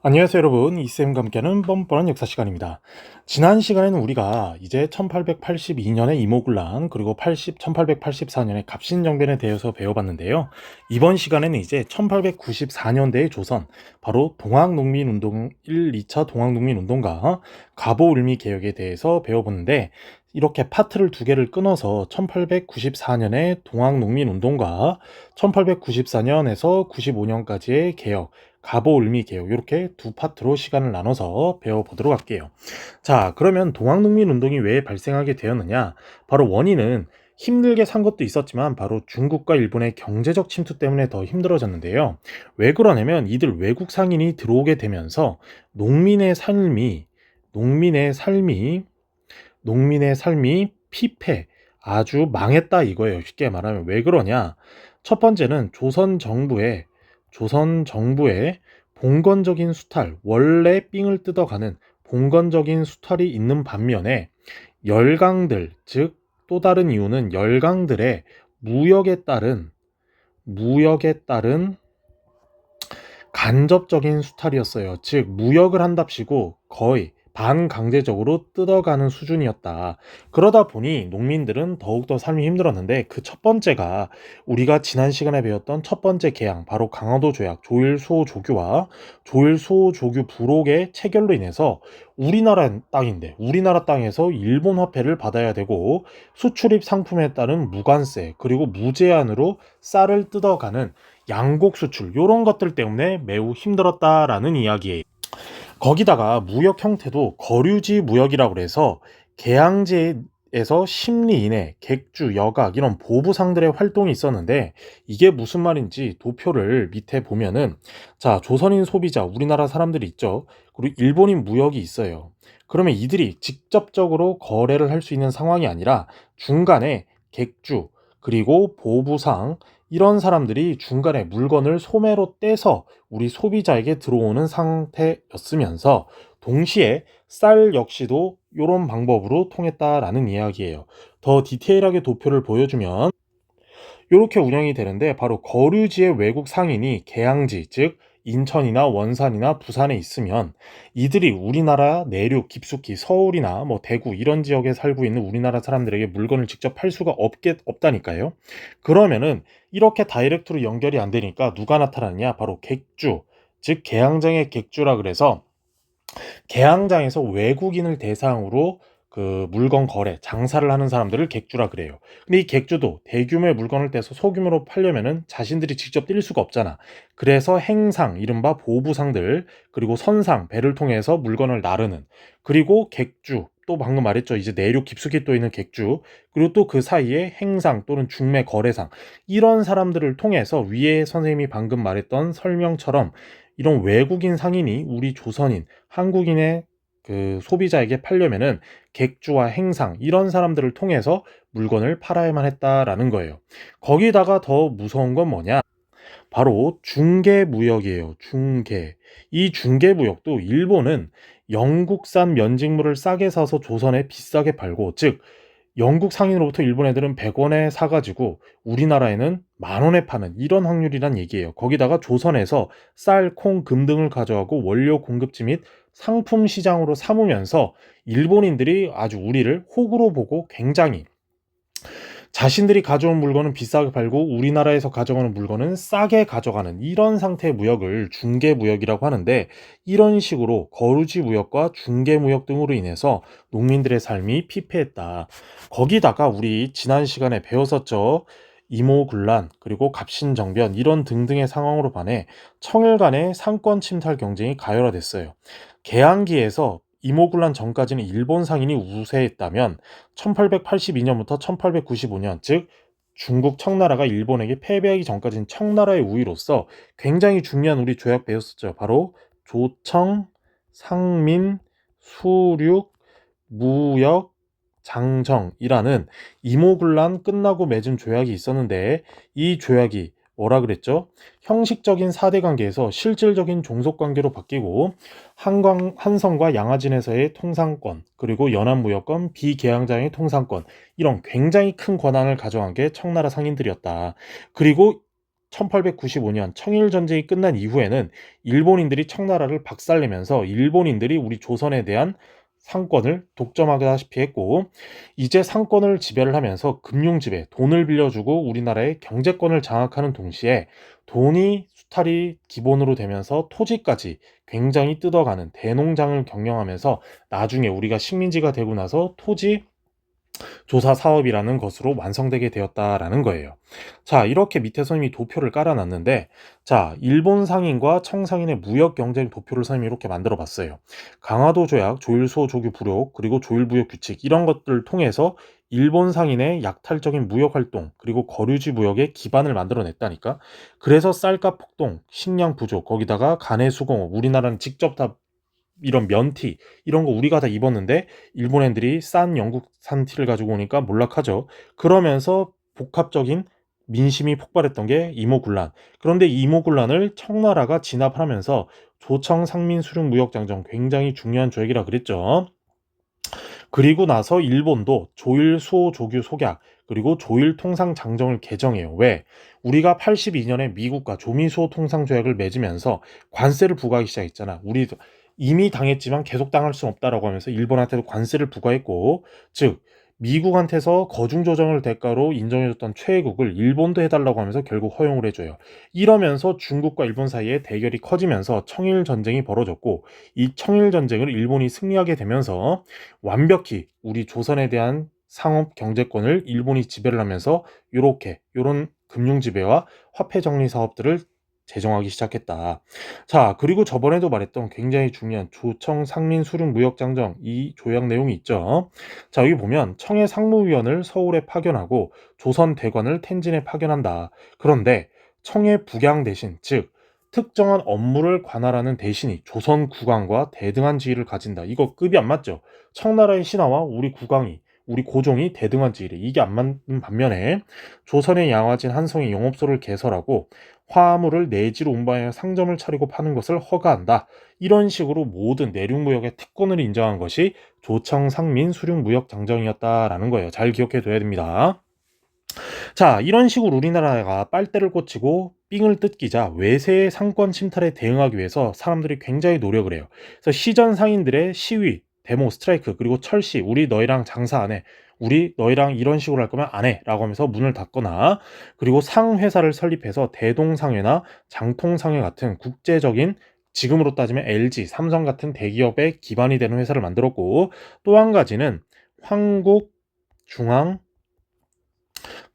안녕하세요 여러분, 이쌤과 함께하는 뻔뻔한 역사 시간입니다. 지난 시간에는 우리가 이제 1882년의 이모군란 그리고 1884년의 갑신정변에 대해서 배워봤는데요. 이번 시간에는 이제 1894년대의 조선, 바로 동학농민운동 1, 2차 동학농민운동과 갑오을미개혁에 대해서 배워보는데, 이렇게 파트를 두 개를 끊어서 1894년의 동학농민운동과 1894년에서 95년까지의 개혁, 갑오을미개혁, 이렇게 두 파트로 시간을 나눠서 배워보도록 할게요. 자, 그러면 동학농민운동이 왜 발생하게 되었느냐? 바로 원인은 힘들게 산 것도 있었지만 바로 중국과 일본의 경제적 침투 때문에 더 힘들어졌는데요. 왜 그러냐면 이들 외국 상인이 들어오게 되면서 농민의 삶이 농민의 삶이 농민의 삶이 피폐, 아주 망했다 이거예요. 쉽게 말하면 왜 그러냐? 첫 번째는 조선 정부의 봉건적인 수탈, 원래 삥을 뜯어가는 봉건적인 수탈이 있는 반면에 열강들, 즉 또 다른 이유는 열강들의 무역에 따른 간접적인 수탈이었어요. 즉 무역을 한답시고 거의 반강제적으로 뜯어가는 수준이었다. 그러다 보니 농민들은 더욱더 삶이 힘들었는데, 그 첫 번째가 우리가 지난 시간에 배웠던 첫 번째 개항, 바로 강화도 조약, 조일수호조규와 조일수호조규 부록의 체결로 인해서 우리나라 땅에서 일본 화폐를 받아야 되고, 수출입 상품에 따른 무관세 그리고 무제한으로 쌀을 뜯어가는 양곡 수출, 이런 것들 때문에 매우 힘들었다라는 이야기예요. 거기다가 무역 형태도 거류지 무역이라고 해서 개항지에서 심리인해, 객주, 여각 이런 보부상들의 활동이 있었는데, 이게 무슨 말인지 도표를 밑에 보면은, 자, 조선인 소비자 우리나라 사람들이 있죠. 그리고 일본인 무역이 있어요. 그러면 이들이 직접적으로 거래를 할 수 있는 상황이 아니라 중간에 객주 그리고 보부상, 이런 사람들이 중간에 물건을 소매로 떼서 우리 소비자에게 들어오는 상태였으면서, 동시에 쌀 역시도 이런 방법으로 통했다라는 이야기예요. 더 디테일하게 도표를 보여주면 이렇게 운영이 되는데, 바로 거류지의 외국 상인이 개항지, 즉 인천이나 원산이나 부산에 있으면 이들이 우리나라 내륙 깊숙이 서울이나 뭐 대구 이런 지역에 살고 있는 우리나라 사람들에게 물건을 직접 팔 수가 없다니까요. 그러면은 이렇게 다이렉트로 연결이 안 되니까 누가 나타나느냐? 바로 객주, 즉 개항장의 객주라 그래서 개항장에서 외국인을 대상으로 그 물건 거래, 장사를 하는 사람들을 객주라 그래요. 근데 이 객주도 대규모의 물건을 떼서 소규모로 팔려면은 자신들이 직접 뛸 수가 없잖아. 그래서 행상, 이른바 보부상들, 그리고 선상, 배를 통해서 물건을 나르는, 그리고 객주, 또 방금 말했죠. 이제 내륙 깊숙이 또 있는 객주, 그리고 또 그 사이에 행상 또는 중매 거래상, 이런 사람들을 통해서 위에 선생님이 방금 말했던 설명처럼 이런 외국인 상인이 우리 조선인, 한국인의 그 소비자에게 팔려면은 객주와 행상, 이런 사람들을 통해서 물건을 팔아야만 했다라는 거예요. 거기다가 더 무서운 건 뭐냐? 바로 중개무역이에요. 중개. 이 중개무역도 일본은 영국산 면직물을 싸게 사서 조선에 비싸게 팔고, 즉 영국 상인으로부터 일본 애들은 100원에 사가지고 우리나라에는 10,000원에 파는, 이런 확률이란 얘기예요. 거기다가 조선에서 쌀, 콩, 금 등을 가져가고 원료 공급지 및 상품 시장으로 삼으면서 일본인들이 아주 우리를 호구로 보고 굉장히 자신들이 가져온 물건은 비싸게 팔고 우리나라에서 가져가는 물건은 싸게 가져가는, 이런 상태의 무역을 중개무역이라고 하는데, 이런 식으로 거루지 무역과 중개무역 등으로 인해서 농민들의 삶이 피폐했다. 거기다가 우리 지난 시간에 배웠었죠. 이모군란 그리고 갑신정변 이런 등등의 상황으로 반해 청일 간의 상권 침탈 경쟁이 가열화됐어요. 개항기에서 이모군란 전까지는 일본 상인이 우세했다면 1882년부터 1895년, 즉 중국 청나라가 일본에게 패배하기 전까지는 청나라의 우위로서 굉장히 중요한, 우리 조약 배웠었죠. 바로 조청, 상민, 수륙, 무역, 장정이라는 이모군란 끝나고 맺은 조약이 있었는데, 이 조약이 뭐라 그랬죠? 형식적인 사대 관계에서 실질적인 종속 관계로 바뀌고, 한성과 양화진에서의 통상권, 그리고 연안무역권, 비개항장의 통상권, 이런 굉장히 큰 권한을 가져간 게 청나라 상인들이었다. 그리고 1895년 청일 전쟁이 끝난 이후에는 일본인들이 청나라를 박살내면서 일본인들이 우리 조선에 대한 상권을 독점하다시피 했고, 이제 상권을 지배를 하면서 금융 지배, 돈을 빌려주고 우리나라의 경제권을 장악하는 동시에 돈이 수탈이 기본으로 되면서 토지까지 굉장히 뜯어가는 대농장을 경영하면서 나중에 우리가 식민지가 되고 나서 토지 조사 사업이라는 것으로 완성되게 되었다라는 거예요. 자, 이렇게 밑에서 이미 도표를 깔아놨는데, 자, 일본 상인과 청상인의 무역 경쟁 도표를 선생님이 이렇게 만들어 봤어요. 강화도 조약, 조일소 조규 불효, 그리고 조일무역 규칙 이런 것들을 통해서 일본 상인의 약탈적인 무역 활동, 그리고 거류지 무역의 기반을 만들어냈다니까. 그래서 쌀값 폭동, 식량 부족, 거기다가 간해 수공업, 우리나라는 직접 다 이런 면티 이런 거 우리가 다 입었는데 일본 애들이 싼 영국산 티를 가지고 오니까 몰락하죠. 그러면서 복합적인 민심이 폭발했던 게 이모군란. 그런데 이모군란을 청나라가 진압하면서 조청 상민 수륙 무역 장정 굉장히 중요한 조약이라 그랬죠. 그리고 나서 일본도 조일 수호 조규 속약 그리고 조일 통상 장정을 개정해요. 왜? 우리가 82년에 미국과 조미수호 통상 조약을 맺으면서 관세를 부과하기 시작했잖아. 우리도 이미 당했지만 계속 당할 수 없다라고 하면서 일본한테도 관세를 부과했고, 즉 미국한테서 거중 조정을 대가로 인정해줬던 최애국을 일본도 해달라고 하면서 결국 허용을 해줘요. 이러면서 중국과 일본 사이에 대결이 커지면서 청일 전쟁이 벌어졌고, 이 청일 전쟁을 일본이 승리하게 되면서 완벽히 우리 조선에 대한 상업 경제권을 일본이 지배를 하면서 요런 금융 지배와 화폐 정리 사업들을 제정하기 시작했다. 자, 그리고 저번에도 말했던 굉장히 중요한 조청 상민 수륙 무역 장정 이 조약 내용이 있죠. 자, 여기 보면 청해 상무위원을 서울에 파견하고 조선 대관을 텐진에 파견한다. 그런데 청해 북양 대신, 즉 특정한 업무를 관할하는 대신이 조선 국왕과 대등한 지위를 가진다. 이거 급이 안 맞죠? 청나라의 신하와 우리 국왕이 우리 고종이 대등한 지위래. 이게 안 맞는 반면에 조선의 양화진 한성이 영업소를 개설하고 화물을 내지로 운반하여 상점을 차리고 파는 것을 허가한다. 이런 식으로 모든 내륙무역의 특권을 인정한 것이 조청상민 수륙무역 장정이었다라는 거예요. 잘 기억해 둬야 됩니다. 자, 이런 식으로 우리나라가 빨대를 꽂히고 삥을 뜯기자 외세의 상권 침탈에 대응하기 위해서 사람들이 굉장히 노력을 해요. 그래서 시전 상인들의 시위, 데모, 스트라이크, 그리고 철시, 우리 너희랑 장사 안 해. 우리 너희랑 이런 식으로 할 거면 안 해. 라고 하면서 문을 닫거나, 그리고 상회사를 설립해서 대동상회나 장통상회 같은 국제적인, 지금으로 따지면 LG, 삼성 같은 대기업의 기반이 되는 회사를 만들었고, 또 한 가지는 황국중앙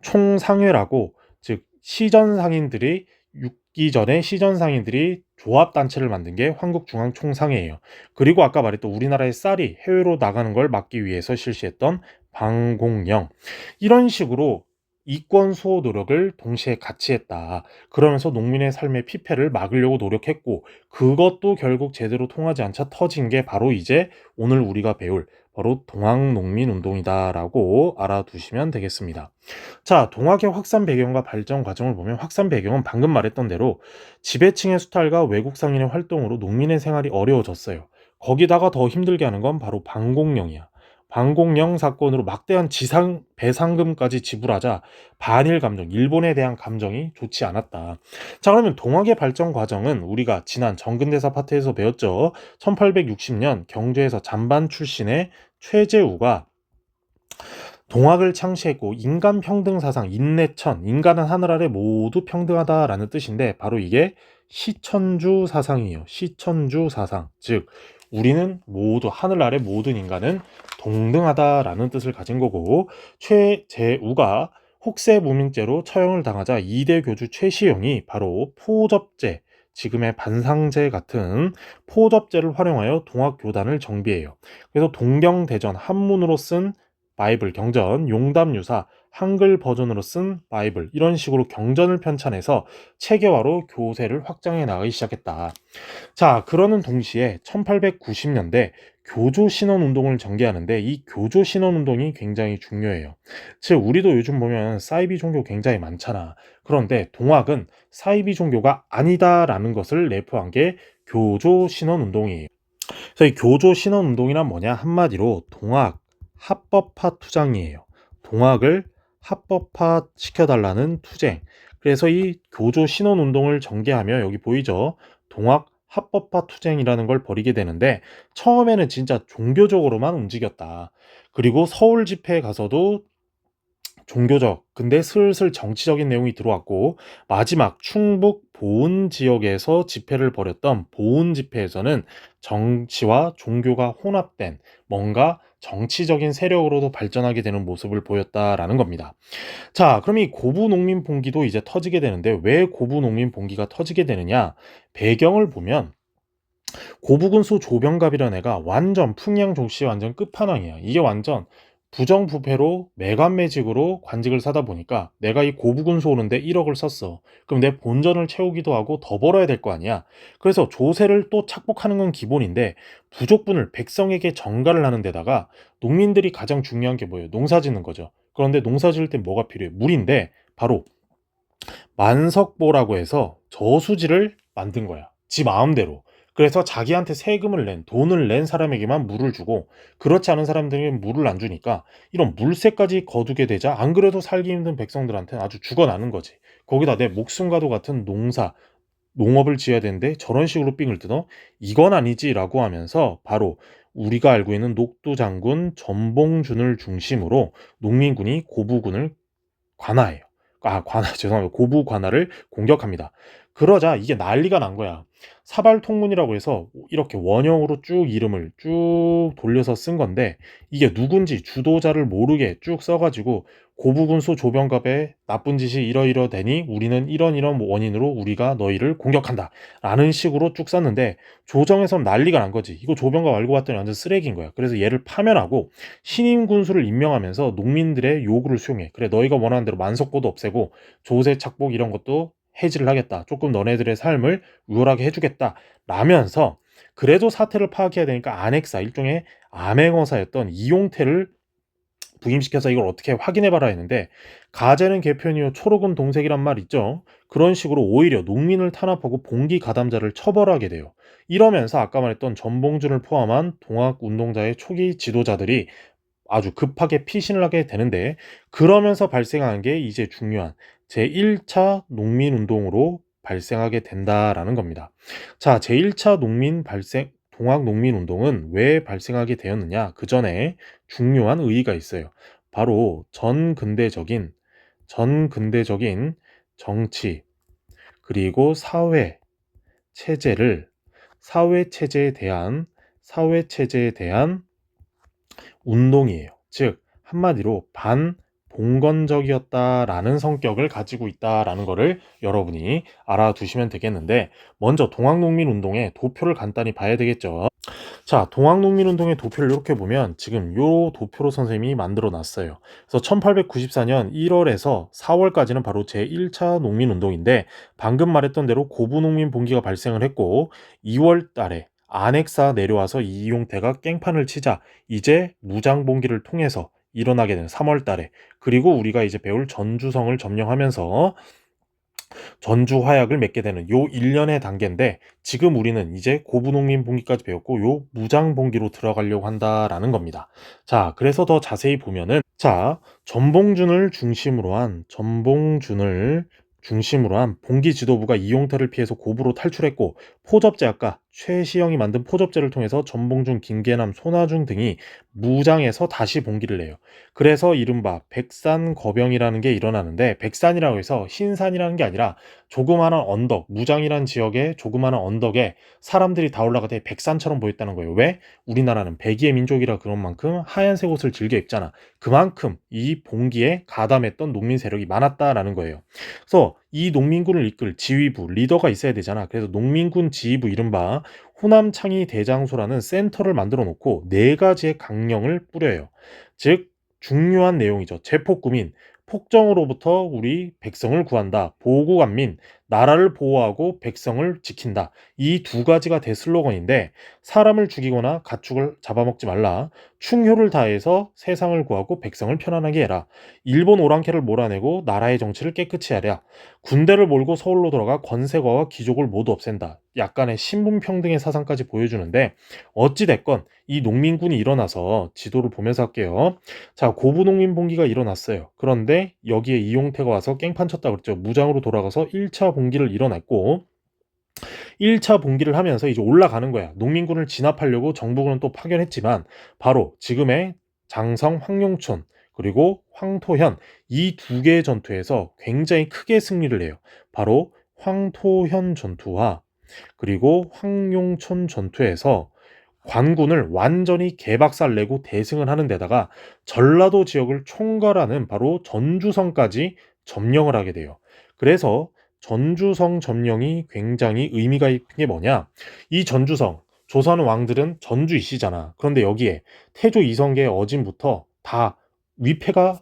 총상회라고, 즉 시전 상인들이 육기 전에 시전 상인들이 조합 단체를 만든 게 한국중앙총상회예요. 그리고 아까 말했던 우리나라의 쌀이 해외로 나가는 걸 막기 위해서 실시했던 방공령. 이런 식으로 이권 수호 노력을 동시에 같이 했다. 그러면서 농민의 삶의 피폐를 막으려고 노력했고, 그것도 결국 제대로 통하지 않자 터진 게 바로 이제 오늘 우리가 배울 바로 동학농민운동이다라고 알아두시면 되겠습니다. 자, 동학의 확산 배경과 발전 과정을 보면 확산 배경은 방금 말했던 대로 지배층의 수탈과 외국 상인의 활동으로 농민의 생활이 어려워졌어요. 거기다가 더 힘들게 하는 건 바로 방공령이야. 방공령 사건으로 막대한 지상 배상금까지 지불하자 반일 감정, 일본에 대한 감정이 좋지 않았다. 자, 그러면 동학의 발전 과정은 우리가 지난 정근대사 파트에서 배웠죠. 1860년 경주에서 잔반 출신의 최재우가 동학을 창시했고, 인간 평등 사상, 인내천, 인간은 하늘 아래 모두 평등하다라는 뜻인데 바로 이게 시천주 사상이에요. 시천주 사상. 즉 우리는 모두 하늘 아래 모든 인간은 동등하다라는 뜻을 가진 거고, 최재우가 혹세무민죄로 처형을 당하자 이대 교주 최시영이 바로 포접제, 지금의 반상제 같은 포접제를 활용하여 동학교단을 정비해요. 그래서 동경대전 한문으로 쓴 바이블 경전, 용담유사, 한글 버전으로 쓴 바이블, 이런 식으로 경전을 편찬해서 체계화로 교세를 확장해 나가기 시작했다. 자, 그러는 동시에 1890년대 교조 신원 운동을 전개하는데 이 교조 신원 운동이 굉장히 중요해요. 즉 우리도 요즘 보면 사이비 종교 굉장히 많잖아. 그런데 동학은 사이비 종교가 아니다라는 것을 내포한 게 교조 신원 운동이에요. 그래서 이 교조 신원 운동이란 뭐냐? 한마디로 동학 합법화 투쟁이에요. 동학을 합법화 시켜달라는 투쟁. 그래서 이 교조 신원 운동을 전개하며 여기 보이죠? 동학 합법화 투쟁이라는 걸 벌이게 되는데 처음에는 진짜 종교적으로만 움직였다. 그리고 서울 집회에 가서도 종교적, 근데 슬슬 정치적인 내용이 들어왔고 마지막 충북 보은 지역에서 집회를 벌였던 보은 집회에서는 정치와 종교가 혼합된 뭔가 정치적인 세력으로도 발전하게 되는 모습을 보였다라는 겁니다. 자, 그럼 이 고부 농민 봉기도 이제 터지게 되는데 왜 고부 농민 봉기가 터지게 되느냐? 배경을 보면 고부군수 조병갑이라는 애가 완전 풍양 종씨 완전 끝판왕이야. 이게 완전 부정부패로 매관매직으로 관직을 사다 보니까 내가 이 고부군수 오는데 1억을 썼어. 그럼 내 본전을 채우기도 하고 더 벌어야 될 거 아니야. 그래서 조세를 또 착복하는 건 기본인데 부족분을 백성에게 전가를 하는 데다가 농민들이 가장 중요한 게 뭐예요? 농사 짓는 거죠. 그런데 농사 지을 때 뭐가 필요해? 물인데 바로 만석보라고 해서 저수지를 만든 거야. 지 마음대로. 그래서 자기한테 세금을 낸, 돈을 낸 사람에게만 물을 주고 그렇지 않은 사람들에게는 물을 안 주니까 이런 물세까지 거두게 되자 안 그래도 살기 힘든 백성들한테는 아주 죽어나는 거지. 거기다 내 목숨과도 같은 농업을 지어야 되는데 저런 식으로 삥을 뜯어? 이건 아니지라고 하면서 바로 우리가 알고 있는 녹두 장군 전봉준을 중심으로 농민군이 고부군을 관아예요. 죄송합니다. 고부 관아를 공격합니다. 그러자 이게 난리가 난 거야. 사발통문이라고 해서 이렇게 원형으로 쭉 이름을 쭉 돌려서 쓴 건데 이게 누군지 주도자를 모르게 쭉 써가지고 고부군수 조병갑의 나쁜 짓이 이러이러되니 우리는 이런 원인으로 우리가 너희를 공격한다 라는 식으로 쭉 썼는데 조정에선 난리가 난 거지. 이거 조병갑 알고 봤더니 완전 쓰레기인 거야. 그래서 얘를 파면하고 신임 군수를 임명하면서 농민들의 요구를 수용해. 그래, 너희가 원하는 대로 만석보도 없애고 조세 착복 이런 것도 해지를 하겠다. 조금 너네들의 삶을 우월하게 해주겠다. 라면서 그래도 사태를 파악해야 되니까 안핵사, 일종의 암행어사였던 이용태를 부임시켜서 이걸 어떻게 확인해봐라 했는데 가재는 개편이요 초록은 동색이란 말 있죠. 그런 식으로 오히려 농민을 탄압하고 봉기 가담자를 처벌하게 돼요. 이러면서 아까 말했던 전봉준을 포함한 동학운동자의 초기 지도자들이 아주 급하게 피신을 하게 되는데 그러면서 발생한 게 이제 중요한 제1차 농민운동으로 발생하게 된다라는 겁니다. 자, 제1차 동학농민운동은 왜 발생하게 되었느냐? 그 전에 중요한 의의가 있어요. 바로 전근대적인 정치 그리고 체제를 사회 체제에 대한 운동이에요. 즉 한마디로 반봉건적이었다라는 성격을 가지고 있다라는 것을 여러분이 알아두시면 되겠는데 먼저 동학농민운동의 도표를 간단히 봐야 되겠죠. 자, 동학농민운동의 도표를 이렇게 보면 지금 요 도표로 선생님이 만들어 놨어요. 그래서 1894년 1월에서 4월까지는 바로 제1차 농민운동인데 방금 말했던 대로 고부농민 봉기가 발생을 했고 2월 달에 안핵사 내려와서 이용태가 깽판을 치자 이제 무장봉기를 통해서 일어나게 되는 3월 달에 그리고 우리가 이제 배울 전주성을 점령하면서 전주 화약을 맺게 되는 요 1년의 단계인데 지금 우리는 이제 고부농민 봉기까지 배웠고 요 무장 봉기로 들어가려고 한다라는 겁니다. 자, 그래서 더 자세히 보면은 전봉준을 중심으로 한 봉기 지도부가 이용태를 피해서 고부로 탈출했고 포접제 아까 최시영이 만든 포접제를 통해서 전봉준, 김계남, 손아중 등이 무장해서 다시 봉기를 해요. 그래서 이른바 백산거병이라는 게 일어나는데 백산이라고 해서 흰산이라는 게 아니라 조그마한 언덕, 무장이란 지역의 조그마한 언덕에 사람들이 다 올라가되 백산처럼 보였다는 거예요. 왜? 우리나라는 백의의 민족이라 그런 만큼 하얀색 옷을 즐겨 입잖아. 그만큼 이 봉기에 가담했던 농민 세력이 많았다라는 거예요. 그래서 이 농민군을 이끌 지휘부, 리더가 있어야 되잖아. 그래서 농민군 지휘부 이른바 호남창의 대장소라는 센터를 만들어 놓고 네 가지의 강령을 뿌려요. 즉 중요한 내용이죠. 제폭구민, 폭정으로부터 우리 백성을 구한다. 보고관민, 나라를 보호하고 백성을 지킨다. 이 두 가지가 대슬로건인데 사람을 죽이거나 가축을 잡아먹지 말라. 충효를 다해서 세상을 구하고 백성을 편안하게 해라. 일본 오랑캐를 몰아내고 나라의 정치를 깨끗이 하랴. 군대를 몰고 서울로 돌아가 권세가와 귀족을 모두 없앤다. 약간의 신분평등의 사상까지 보여주는데 어찌됐건 이 농민군이 일어나서 지도를 보면서 할게요. 자, 고부농민봉기가 일어났어요. 그런데 여기에 이용태가 와서 깽판 쳤다 그랬죠. 무장으로 돌아가서 1차 봉기를 일어났고 1차 봉기를 하면서 이제 올라가는 거야. 농민군을 진압하려고 정부군은 또 파견했지만 바로 지금의 장성, 황룡촌 그리고 황토현 이 두 개의 전투에서 굉장히 크게 승리를 해요. 바로 황토현 전투와 그리고 황룡촌 전투에서 관군을 완전히 개박살내고 대승을 하는 데다가 전라도 지역을 총괄하는 바로 전주성까지 점령을 하게 돼요. 그래서 전주성 점령이 굉장히 의미가 있는 게 뭐냐? 이 전주성, 조선 왕들은 전주 이시잖아. 그런데 여기에 태조 이성계의 어진부터 다 위패가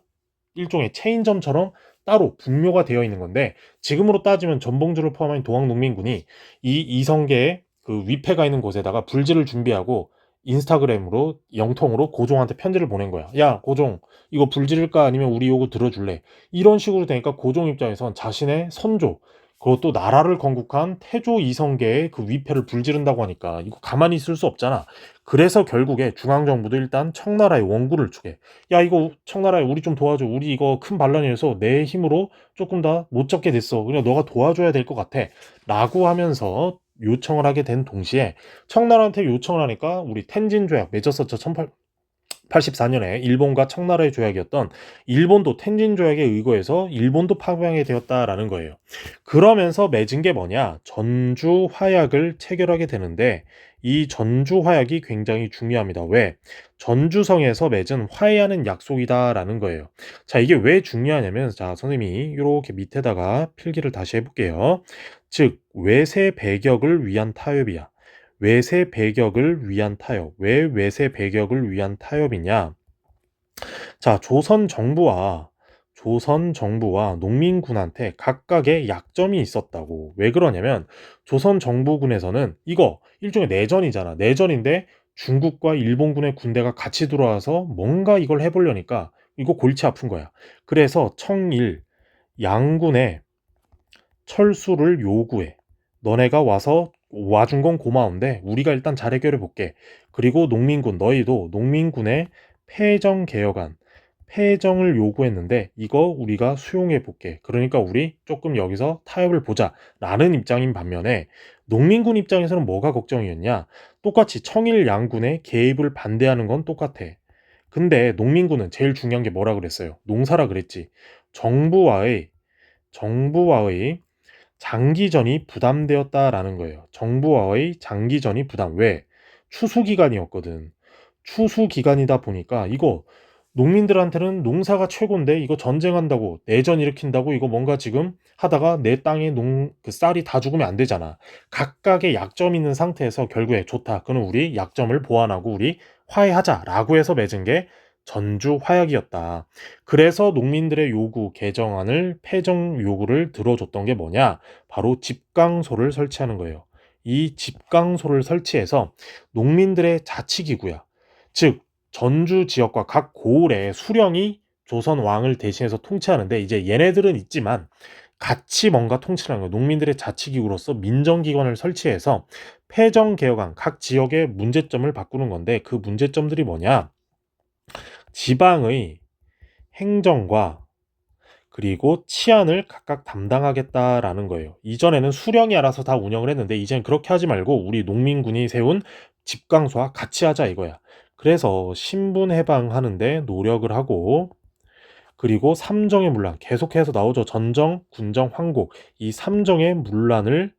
일종의 체인점처럼 따로 분묘가 되어 있는 건데 지금으로 따지면 전봉주를 포함한 동학농민군이 이 이성계의 그 위패가 있는 곳에다가 불지를 준비하고 인스타그램으로 영통으로 고종한테 편지를 보낸 거야. 야, 고종, 이거 불지를까 아니면 우리 요구 들어줄래? 이런 식으로 되니까 고종 입장에선 자신의 선조, 그것도 나라를 건국한 태조 이성계의 그 위패를 불지른다고 하니까 이거 가만히 있을 수 없잖아. 그래서 결국에 중앙정부도 일단 청나라의 원군을 추게. 야, 이거 청나라에 우리 좀 도와줘. 우리 이거 큰 반란이어서 내 힘으로 조금 다 못 잡게 됐어. 그냥 너가 도와줘야 될 것 같아. 라고 하면서 요청을 하게 된 동시에 청나라한테 요청을 하니까 우리 텐진 조약 맺었었죠. 1884년에 일본과 청나라의 조약이었던 일본도 텐진 조약에 의거해서 일본도 파병하게 되었다라는 거예요. 그러면서 맺은 게 뭐냐? 전주 화약을 체결하게 되는데 이 전주 화약이 굉장히 중요합니다. 왜? 전주성에서 맺은 화해하는 약속이다라는 거예요. 자, 이게 왜 중요하냐면 자, 선생님이 이렇게 밑에다가 필기를 다시 해볼게요. 즉, 외세 배격을 위한 타협이야. 외세 배격을 위한 타협. 왜 외세 배격을 위한 타협이냐? 자, 조선 정부와 농민군한테 각각의 약점이 있었다고. 왜 그러냐면 조선 정부군에서는 이거 일종의 내전이잖아. 내전인데 중국과 일본군의 군대가 같이 들어와서 뭔가 이걸 해보려니까 이거 골치 아픈 거야. 그래서 청일 양군의 철수를 요구해. 너네가 와서 와준 건 고마운데 우리가 일단 잘 해결해 볼게. 그리고 농민군 너희도 농민군의 폐정 개혁안 폐정을 요구했는데 이거 우리가 수용해 볼게. 그러니까 우리 조금 여기서 타협을 보자 라는 입장인 반면에 농민군 입장에서는 뭐가 걱정이었냐? 똑같이 청일 양군의 개입을 반대하는 건 똑같아. 근데 농민군은 제일 중요한 게 뭐라 그랬어요? 농사라 그랬지. 정부와의 정부와의 장기전이 부담되었다라는 거예요. 정부와의 장기전이 부담. 왜? 추수 기간이었거든. 추수 기간이다 보니까 이거 농민들한테는 농사가 최고인데 이거 전쟁한다고 내전 일으킨다고 이거 뭔가 지금 하다가 내 땅에 그 쌀이 다 죽으면 안 되잖아. 각각의 약점 있는 상태에서 결국에 좋다. 그는 우리 약점을 보완하고 우리 화해하자라고 해서 맺은 게 전주 화약이었다. 그래서 농민들의 요구 개정안을 폐정 요구를 들어줬던 게 뭐냐? 바로 집강소를 설치하는 거예요. 이 집강소를 설치해서 농민들의 자치기구야. 즉 전주 지역과 각 고을의 수령이 조선 왕을 대신해서 통치하는데 이제 얘네들은 있지만 같이 뭔가 통치를 하는 거예요. 농민들의 자치기구로서 민정기관을 설치해서 폐정개혁안 각 지역의 문제점을 바꾸는 건데 그 문제점들이 뭐냐? 지방의 행정과 그리고 치안을 각각 담당하겠다라는 거예요. 이전에는 수령이 알아서 다 운영을 했는데 이젠 그렇게 하지 말고 우리 농민군이 세운 집강소와 같이 하자 이거야. 그래서 신분 해방하는데 노력을 하고 그리고 삼정의 문란 계속해서 나오죠. 전정, 군정, 황곡 이 삼정의 문란을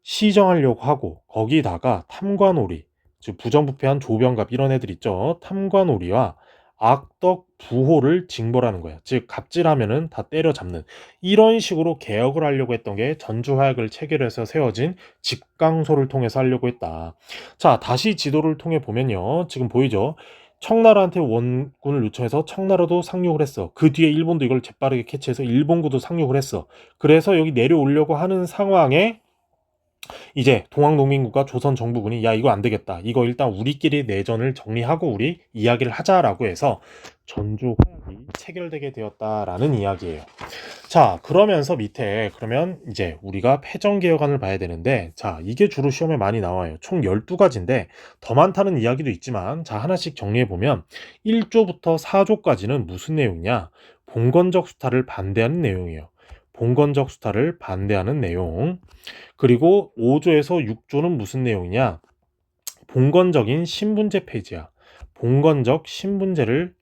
시정하려고 하고 거기다가 탐관오리 즉 부정부패한 조병갑 이런 애들 있죠. 탐관오리와 악덕 부호를 징벌하는 거야. 즉 갑질하면은 다 때려잡는 이런 식으로 개혁을 하려고 했던 게 전주화약을 체결해서 세워진 집강소를 통해서 하려고 했다. 자, 다시 지도를 통해 보면요. 지금 보이죠? 청나라한테 원군을 요청해서 청나라도 상륙을 했어. 그 뒤에 일본도 이걸 재빠르게 캐치해서 일본군도 상륙을 했어. 그래서 여기 내려오려고 하는 상황에 이제 동학농민국과 조선 정부군이 야 이거 안 되겠다. 이거 일단 우리끼리 내전을 정리하고 우리 이야기를 하자라고 해서 전주 화약이 체결되게 되었다라는 이야기예요. 자, 그러면서 밑에 그러면 이제 우리가 패전개혁안을 봐야 되는데 자, 이게 주로 시험에 많이 나와요. 총 12가지인데 더 많다는 이야기도 있지만 자, 하나씩 정리해 보면 1조부터 4조까지는 무슨 내용이냐? 봉건적 수탈을 반대하는 내용이에요. 봉건적 수탈을 반대하는 내용. 그리고 5조에서 6조는 무슨 내용이냐? 봉건적인 신분제 폐지야. 봉건적 신분제를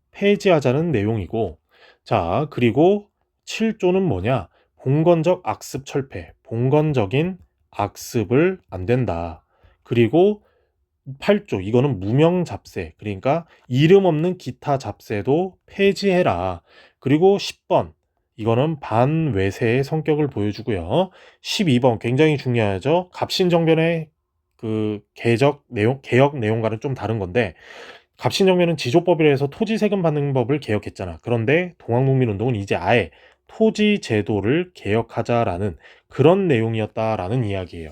폐지하자는 내용이고, 자, 그리고 7조는 뭐냐? 봉건적 악습 철폐. 봉건적인 악습을 안 된다. 그리고 8조, 이거는 무명 잡세. 그러니까 이름 없는 기타 잡세도 폐지해라. 그리고 10번, 이거는 반외세의 성격을 보여주고요. 12번, 굉장히 중요하죠. 갑신정변의 그 개혁 내용과는 좀 다른 건데, 갑신정변은 지조법이라 해서 토지 세금 받는 법을 개혁했잖아. 그런데 동학농민운동은 이제 아예 토지 제도를 개혁하자라는 그런 내용이었다라는 이야기예요.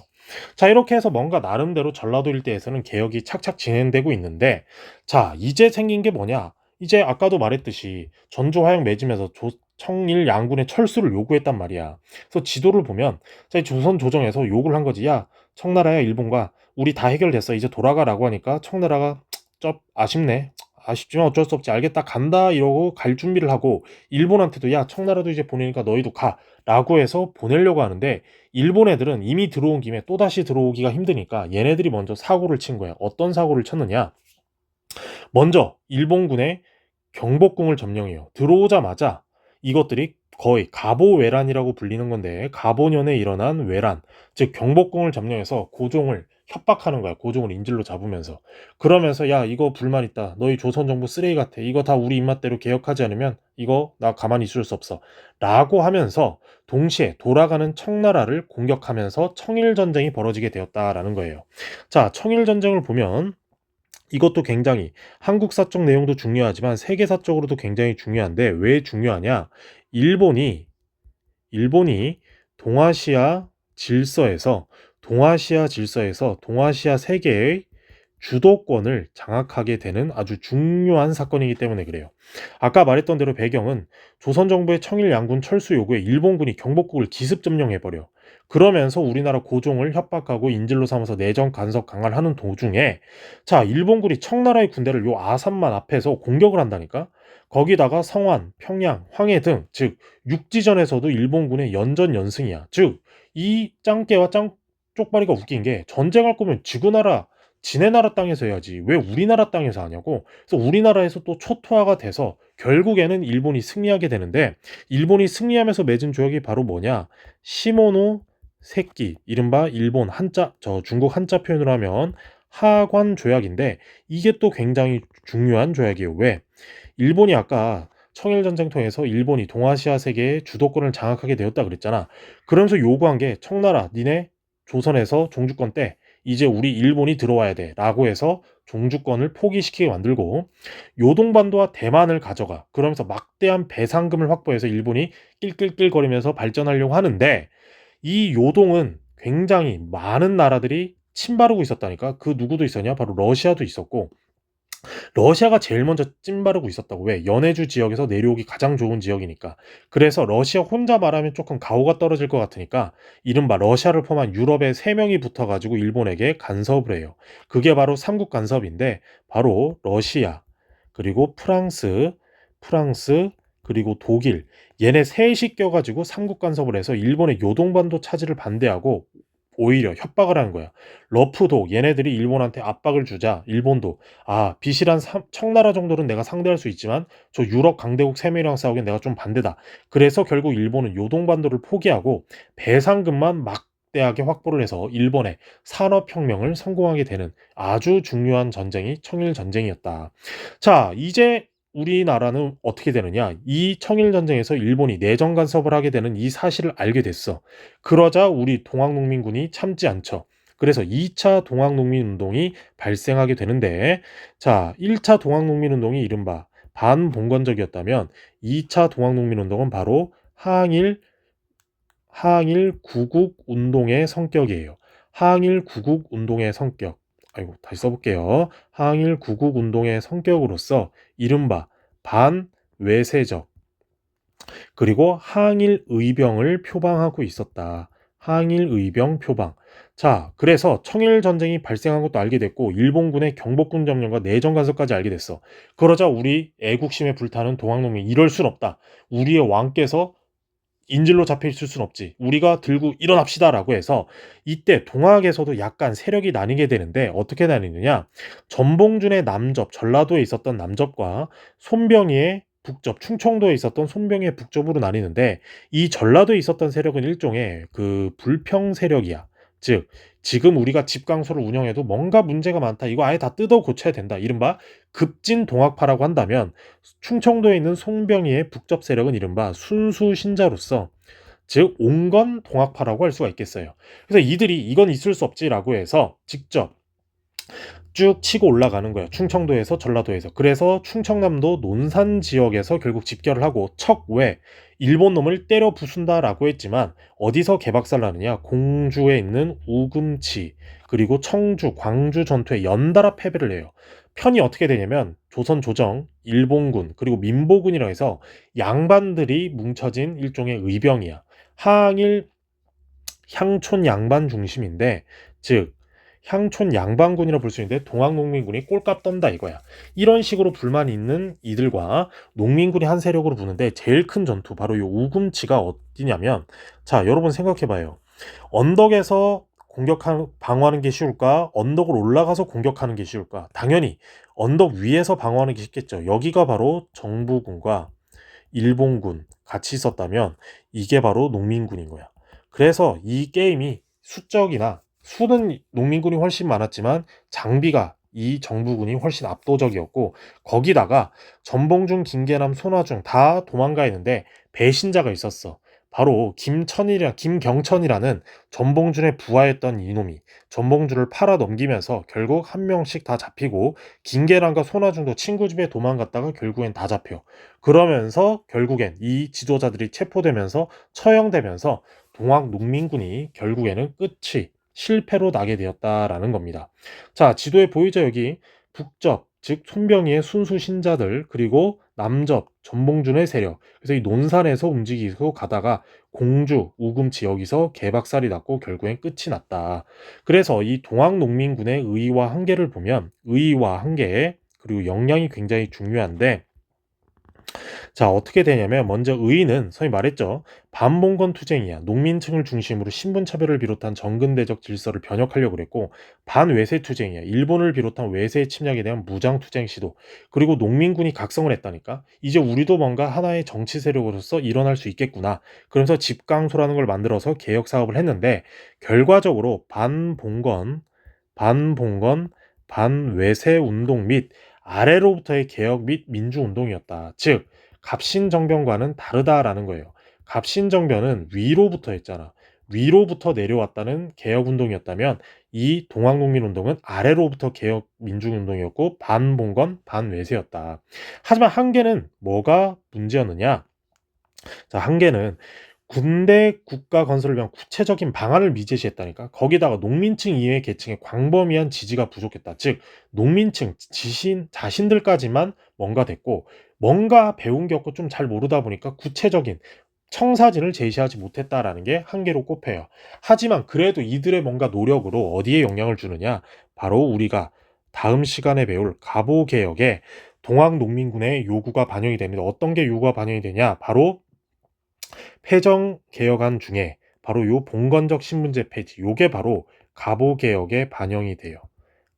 자, 이렇게 해서 뭔가 나름대로 전라도 일대에서는 개혁이 착착 진행되고 있는데, 자, 이제 생긴 게 뭐냐? 이제 아까도 말했듯이 전주 화양 매짐에서 청일 양군의 철수를 요구했단 말이야. 그래서 지도를 보면 자, 조선 조정에서 욕을 한 거지. 야, 청나라야 일본과 우리 다 해결됐어. 이제 돌아가라고 하니까 청나라가 쩝 아쉽네. 아쉽지만 어쩔 수 없지. 알겠다. 간다. 이러고 갈 준비를 하고 일본한테도 야, 청나라도 이제 보내니까 너희도 가. 라고 해서 보내려고 하는데 일본 애들은 이미 들어온 김에 또다시 들어오기가 힘드니까 얘네들이 먼저 사고를 친 거야. 어떤 사고를 쳤느냐? 먼저 일본군의 경복궁을 점령해요. 들어오자마자 이것들이 거의 가보외란이라고 불리는 건데 가보년에 일어난 외란, 즉 경복궁을 점령해서 고종을 협박하는 거야. 고종을 인질로 잡으면서. 그러면서 야 이거 불만 있다. 너희 조선 정부 쓰레기 같아. 이거 다 우리 입맛대로 개혁하지 않으면 이거 나 가만히 있을 수 없어. 라고 하면서 동시에 돌아가는 청나라를 공격하면서 청일전쟁이 벌어지게 되었다라는 거예요. 자, 청일전쟁을 보면 이것도 굉장히 한국사적 내용도 중요하지만 세계사적으로도 굉장히 중요한데 왜 중요하냐? 일본이 일본이 동아시아 질서에서 동아시아 세계의 주도권을 장악하게 되는 아주 중요한 사건이기 때문에 그래요. 아까 말했던 대로 배경은 조선 정부의 청일 양군 철수 요구에 일본군이 경복궁을 기습 점령해버려. 그러면서 우리나라 고종을 협박하고 인질로 삼아서 내정 간섭 강화를 하는 도중에 자, 일본군이 청나라의 군대를 요 아산만 앞에서 공격을 한다니까? 거기다가 성완, 평양, 황해 등, 즉 육지전에서도 일본군의 연전 연승이야. 즉 이 짱깨와 짱 쪽발이가 웃긴 게 전쟁할 거면 지네 나라 땅에서 해야지. 왜 우리나라 땅에서 하냐고. 그래서 우리나라에서 또 초토화가 돼서 결국에는 일본이 승리하게 되는데 일본이 승리하면서 맺은 조약이 바로 뭐냐? 시모노 세끼, 이른바 일본 한자, 중국 한자 표현으로 하면 하관 조약인데 이게 또 굉장히 중요한 조약이에요. 왜? 일본이 아까 청일전쟁 통해서 일본이 동아시아 세계의 주도권을 장악하게 되었다 그랬잖아. 그러면서 요구한 게 청나라, 니네 조선에서 종주권 때 이제 우리 일본이 들어와야 돼 라고 해서 종주권을 포기시키게 만들고 요동반도와 대만을 가져가. 그러면서 막대한 배상금을 확보해서 일본이 낄낄낄거리면서 발전하려고 하는데 이 요동은 굉장히 많은 나라들이 침바르고 있었다니까. 그 누구도 있었냐? 바로 러시아도 있었고 러시아가 제일 먼저 찜바르고 있었다고. 왜? 연해주 지역에서 내려오기 가장 좋은 지역이니까. 그래서 러시아 혼자 말하면 조금 가오가 떨어질 것 같으니까 이른바 러시아를 포함한 유럽의 3명이 붙어가지고 일본에게 간섭을 해요. 그게 바로 삼국 간섭인데 바로 러시아 그리고 프랑스 그리고 독일 얘네 셋이 껴가지고 삼국 간섭을 해서 일본의 요동반도 차지를 반대하고 오히려 협박을 하는 거야. 러프도 얘네들이 일본한테 압박을 주자 일본도 비실한 청나라 정도는 내가 상대할 수 있지만 저 유럽 강대국 3명이랑 싸우기엔 내가 좀 반대다. 그래서 결국 일본은 요동반도를 포기하고 배상금만 막대하게 확보를 해서 일본의 산업혁명을 성공하게 되는 아주 중요한 전쟁이 청일전쟁이었다. 자, 이제 우리나라는 어떻게 되느냐? 이 청일전쟁에서 일본이 내정 간섭을 하게 되는 이 사실을 알게 됐어. 그러자 우리 동학농민군이 참지 않죠. 그래서 2차 동학농민운동이 발생하게 되는데, 자, 1차 동학농민운동이 이른바 반봉건적이었다면 2차 동학농민운동은 바로 항일 구국 운동의 성격이에요. 항일 구국 운동의 성격. 아이고, 다시 써볼게요. 항일 구국 운동의 성격으로서 이른바 반외세적 그리고 항일 의병을 표방하고 있었다. 항일 의병 표방. 자, 그래서 청일 전쟁이 발생한 것도 알게 됐고 일본군의 경복궁 점령과 내정 간섭까지 알게 됐어. 그러자 우리 애국심에 불타는 동학농민 이럴 순 없다. 우리의 왕께서 인질로 잡혀 있을 순 없지. 우리가 들고 일어납시다라고 해서 이때 동학에서도 약간 세력이 나뉘게 되는데 어떻게 나뉘느냐? 전봉준의 남접, 전라도에 있었던 남접과 손병희의 북접, 충청도에 있었던 손병희의 북접으로 나뉘는데 이 전라도에 있었던 세력은 일종의 그 불평 세력이야. 즉 지금 우리가 집강소를 운영해도 뭔가 문제가 많다. 이거 아예 다 뜯어 고쳐야 된다. 이른바 급진 동학파라고 한다면 충청도에 있는 송병희의 북접 세력은 이른바 순수 신자로서 즉 온건 동학파라고 할 수가 있겠어요. 그래서 이들이 이건 있을 수 없지라고 해서 직접 쭉 치고 올라가는 거예요. 충청도에서 전라도에서. 그래서 충청남도 논산 지역에서 결국 집결을 하고 척왜 일본 놈을 때려 부순다라고 했지만 어디서 개박살 나느냐? 공주에 있는 우금치 그리고 청주, 광주 전투에 연달아 패배를 해요. 편이 어떻게 되냐면 조선 조정, 일본군 그리고 민보군이라 해서 양반들이 뭉쳐진 일종의 의병이야. 항일 향촌 양반 중심인데 즉 향촌 양반군이라 볼 수 있는데 동학농민군이 꼴값 떤다 이거야. 이런 식으로 불만이 있는 이들과 농민군이 한 세력으로 부는데 제일 큰 전투 바로 이 우금치가 어디냐면 자 여러분 생각해봐요. 언덕에서 방어하는 게 쉬울까? 언덕을 올라가서 공격하는 게 쉬울까? 당연히 언덕 위에서 방어하는 게 쉽겠죠. 여기가 바로 정부군과 일본군 같이 있었다면 이게 바로 농민군인 거야. 그래서 이 게임이 수적이나 수는 농민군이 훨씬 많았지만 장비가 이 정부군이 훨씬 압도적이었고 거기다가 전봉준, 김계남, 손화중 다 도망가 있는데 배신자가 있었어. 바로 김경천이라는 전봉준의 부하였던 이놈이 전봉준을 팔아 넘기면서 결국 한 명씩 다 잡히고 김계남과 손화중도 친구 집에 도망갔다가 결국엔 다 잡혀. 그러면서 결국엔 이 지도자들이 체포되면서 처형되면서 동학 농민군이 결국에는 끝이 실패로 나게 되었다라는 겁니다. 자, 지도에 보이죠 여기 북접, 즉 손병희의 순수 신자들 그리고 남접, 전봉준의 세력. 그래서 이 논산에서 움직이고 가다가 공주, 우금치 여기서 개박살이 났고 결국엔 끝이 났다. 그래서 이 동학 농민군의 의의와 한계를 보면 의의와 한계 그리고 역량이 굉장히 중요한데 자, 어떻게 되냐면 먼저 의의는 소위 말했죠. 반봉건 투쟁이야. 농민층을 중심으로 신분차별을 비롯한 정근대적 질서를 변혁하려고 그랬고 반외세 투쟁이야. 일본을 비롯한 외세의 침략에 대한 무장 투쟁 시도. 그리고 농민군이 각성을 했다니까. 이제 우리도 뭔가 하나의 정치 세력으로서 일어날 수 있겠구나. 그러면서 집강소라는 걸 만들어서 개혁 사업을 했는데 결과적으로 반봉건, 반외세 운동 및 아래로부터의 개혁 및 민주운동이었다. 즉 갑신정변과는 다르다라는 거예요. 갑신정변은 위로부터 했잖아. 위로부터 내려왔다는 개혁운동이었다면 이 동학농민운동은 아래로부터 개혁 민주운동이었고 반봉건 반외세였다. 하지만 한계는 뭐가 문제였느냐? 자, 한계는 군대 국가 건설을 위한 구체적인 방안을 미제시했다니까. 거기다가 농민층 이외의 계층의 광범위한 지지가 부족했다. 즉 농민층 자신들까지만 뭔가 됐고 뭔가 배운 게 없고 좀 잘 모르다 보니까 구체적인 청사진을 제시하지 못했다라는 게 한계로 꼽혀요. 하지만 그래도 이들의 뭔가 노력으로 어디에 영향을 주느냐? 바로 우리가 다음 시간에 배울 갑오개혁에 동학농민군의 요구가 반영이 됩니다. 어떤 게 요구가 반영이 되냐? 바로 폐정 개혁안 중에 바로 요 봉건적 신분제 폐지 요게 바로 갑오개혁에 반영이 돼요.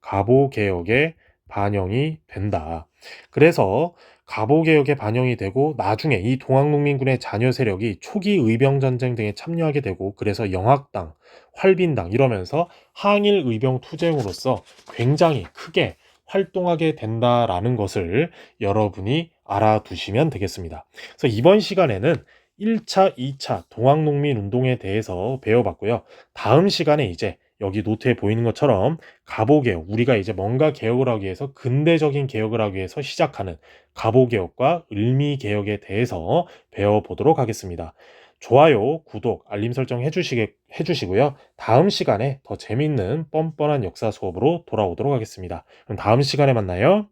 갑오개혁에 반영이 된다. 그래서 갑오개혁에 반영이 되고 나중에 이 동학농민군의 자녀 세력이 초기 의병전쟁 등에 참여하게 되고 그래서 영학당, 활빈당 이러면서 항일 의병 투쟁으로서 굉장히 크게 활동하게 된다라는 것을 여러분이 알아두시면 되겠습니다. 그래서 이번 시간에는 1차, 2차 동학농민 운동에 대해서 배워봤고요. 다음 시간에 이제 여기 노트에 보이는 것처럼 가보개혁, 우리가 이제 뭔가 개혁을 하기 위해서 근대적인 개혁을 하기 위해서 시작하는 가보개혁과 을미개혁에 대해서 배워보도록 하겠습니다. 좋아요, 구독, 알림 설정 해주시고요. 다음 시간에 더 재밌는 뻔뻔한 역사 수업으로 돌아오도록 하겠습니다. 그럼 다음 시간에 만나요.